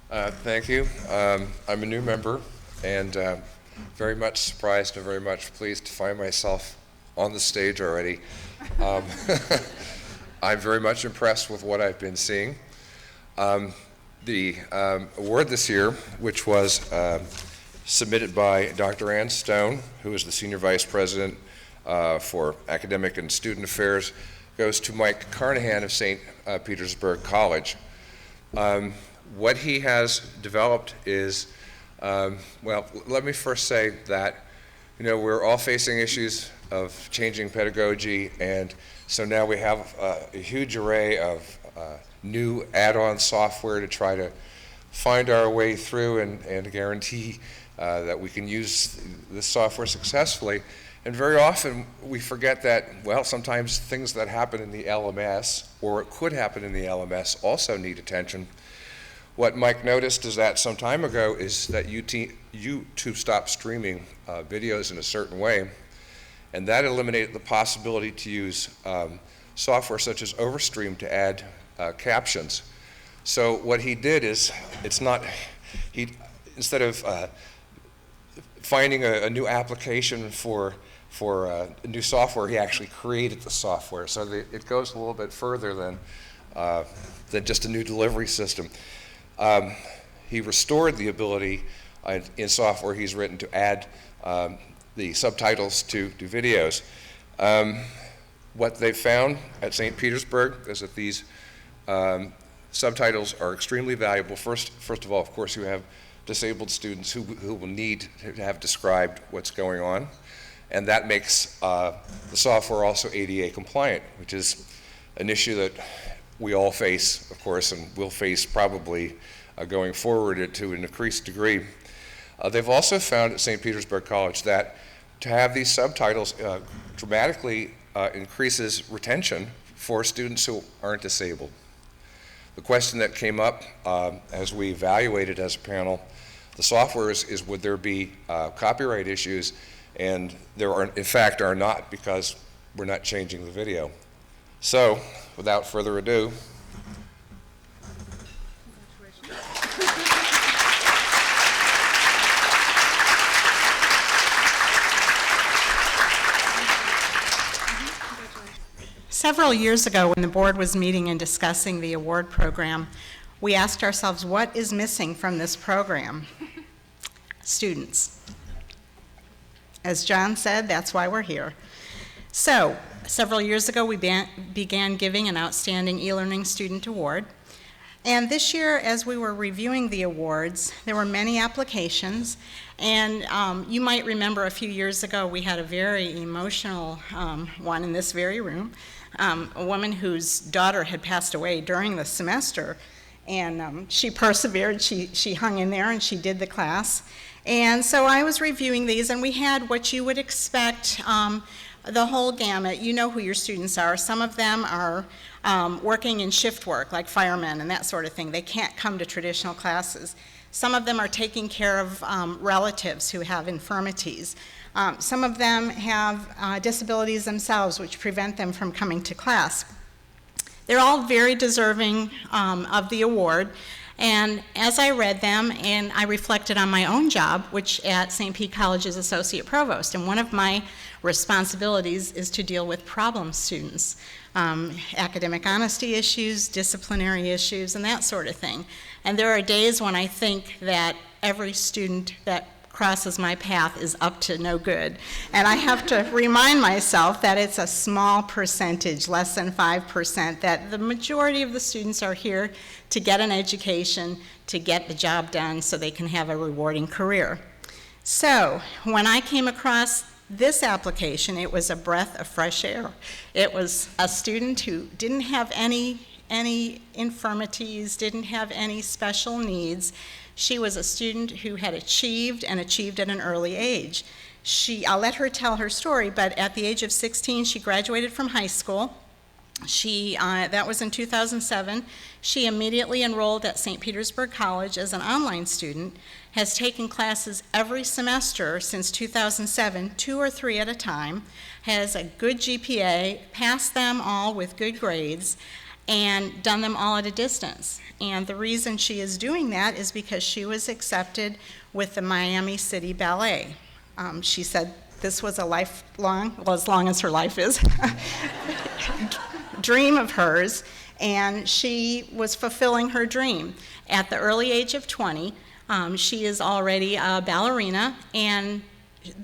Thank you. I'm a new member and very much surprised and very much pleased to find myself on the stage already. I'm very much impressed with what I've been seeing. The award this year, which was submitted by Dr. Ann Stone, who is the Senior Vice President for Academic and Student Affairs, goes to Mike Carnahan of St. Petersburg College. What he has developed is, well, let me first say that, we're all facing issues of changing pedagogy, and so now we have a huge array of new add-on software to try to find our way through and guarantee that we can use this software successfully. And very often we forget that, well, sometimes things that happen in the LMS, or it could happen in the LMS, also need attention. What Mike noticed is that some time ago is that YouTube stopped streaming videos in a certain way, and that eliminated the possibility to use software such as Overstream to add captions. So what he did is, instead of finding a new application for new software, he actually created the software. So it goes a little bit further than just a new delivery system. He restored the ability in software he's written to add the subtitles to videos. What they found at St. Petersburg is that these subtitles are extremely valuable. First of all, of course, you have disabled students who will need to have described what's going on, and that makes the software also ADA compliant, which is an issue that we all face, of course, and will face probably going forward to an increased degree. They've also found at St. Petersburg College that to have these subtitles dramatically increases retention for students who aren't disabled. The question that came up as we evaluated as a panel the software is would there be copyright issues, and there are, in fact, are not, because we're not changing the video. So, without further ado, several years ago, when the board was meeting and discussing the award program, we asked ourselves, what is missing from this program? Students. As John said, that's why we're here. So, several years ago, we began giving an Outstanding eLearning Student Award. And this year, as we were reviewing the awards, there were many applications. And you might remember a few years ago, we had a very emotional one in this very room. A woman whose daughter had passed away during the semester. And she persevered, she hung in there, and she did the class. And so I was reviewing these, and we had what you would expect, the whole gamut. You know who your students are. Some of them are working in shift work, like firemen and that sort of thing. They can't come to traditional classes. Some of them are taking care of relatives who have infirmities. Some of them have disabilities themselves, which prevent them from coming to class. They're all very deserving of the award. And as I read them, and I reflected on my own job, which at St. Pete College is Associate Provost, and one of my responsibilities is to deal with problem students, academic honesty issues, disciplinary issues, and that sort of thing. And there are days when I think that every student that crosses my path is up to no good. And I have to remind myself that it's a small percentage, less than 5%, that the majority of the students are here to get an education, to get the job done so they can have a rewarding career. So when I came across this application, it was a breath of fresh air. It was a student who didn't have any infirmities, didn't have any special needs. She was a student who had achieved and achieved at an early age. I'll let her tell her story, but at the age of 16, she graduated from high school. That was in 2007. She immediately enrolled at St. Petersburg College as an online student, has taken classes every semester since 2007, 2 or 3 at a time, has a good GPA, passed them all with good grades, and done them all at a distance. And the reason she is doing that is because she was accepted with the Miami City Ballet. She said this was a lifelong, well, as long as her life is, dream of hers, and she was fulfilling her dream. At the early age of 20, she is already a ballerina, and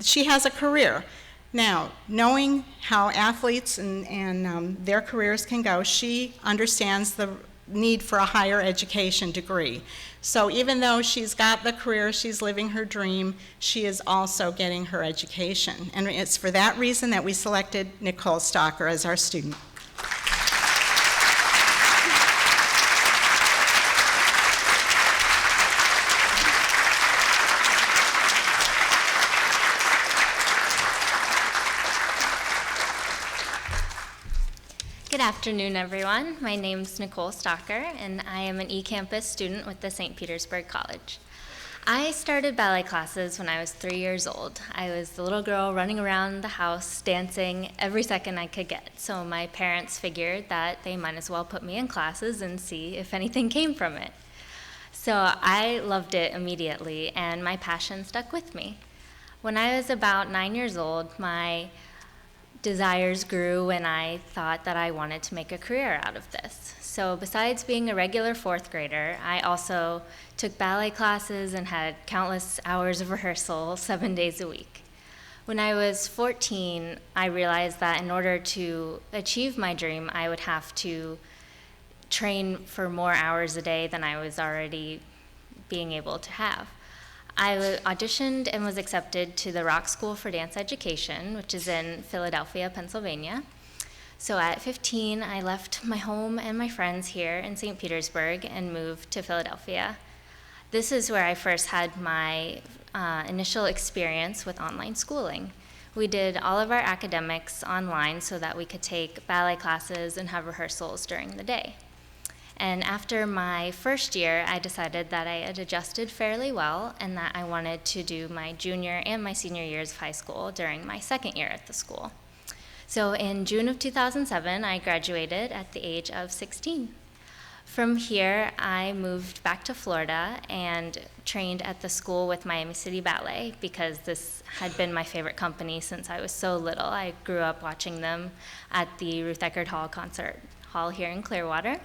she has a career. Now, knowing how athletes and their careers can go, she understands the need for a higher education degree. So even though she's got the career, she's living her dream, she is also getting her education. And it's for that reason that we selected Nicole Stalker as our student. Good afternoon, everyone. My name's Nicole Stalker, and I am an eCampus student with the St. Petersburg College. I started ballet classes when I was 3 years old. I was the little girl running around the house, dancing every second I could get. So my parents figured that they might as well put me in classes and see if anything came from it. So I loved it immediately, and my passion stuck with me. When I was about 9 years old, my desires grew, and I thought that I wanted to make a career out of this. So besides being a regular fourth grader, I also took ballet classes and had countless hours of rehearsal 7 days a week. When I was 14, I realized that in order to achieve my dream, I would have to train for more hours a day than I was already being able to have. I auditioned and was accepted to the Rock School for Dance Education, which is in Philadelphia, Pennsylvania. So at 15, I left my home and my friends here in St. Petersburg and moved to Philadelphia. This is where I first had my initial experience with online schooling. We did all of our academics online so that we could take ballet classes and have rehearsals during the day. And after my first year, I decided that I had adjusted fairly well and that I wanted to do my junior and my senior years of high school during my second year at the school. So in June of 2007, I graduated at the age of 16. From here, I moved back to Florida and trained at the school with Miami City Ballet because this had been my favorite company since I was so little. I grew up watching them at the Ruth Eckerd Hall concert hall here in Clearwater.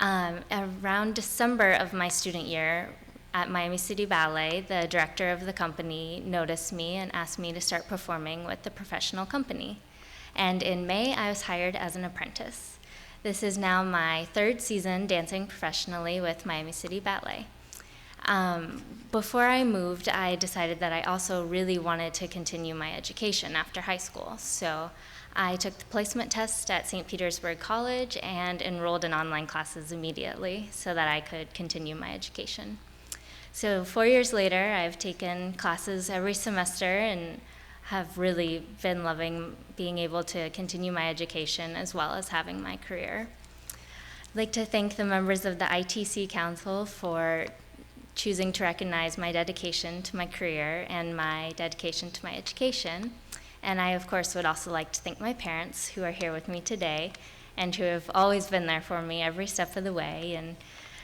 Around December of my student year at Miami City Ballet, the director of the company noticed me and asked me to start performing with the professional company. And in May, I was hired as an apprentice. This is now my third season dancing professionally with Miami City Ballet. Before I moved, I decided that I also really wanted to continue my education after high school. So I took the placement test at St. Petersburg College and enrolled in online classes immediately so that I could continue my education. So 4 years later, I've taken classes every semester and have really been loving being able to continue my education as well as having my career. I'd like to thank the members of the ITC Council for choosing to recognize my dedication to my career and my dedication to my education. And I, of course, would also like to thank my parents who are here with me today and who have always been there for me every step of the way and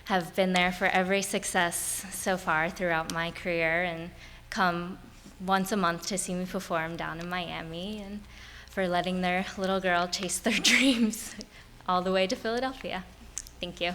have been there for every success so far throughout my career and come once a month to see me perform down in Miami and for letting their little girl chase their dreams all the way to Philadelphia. Thank you.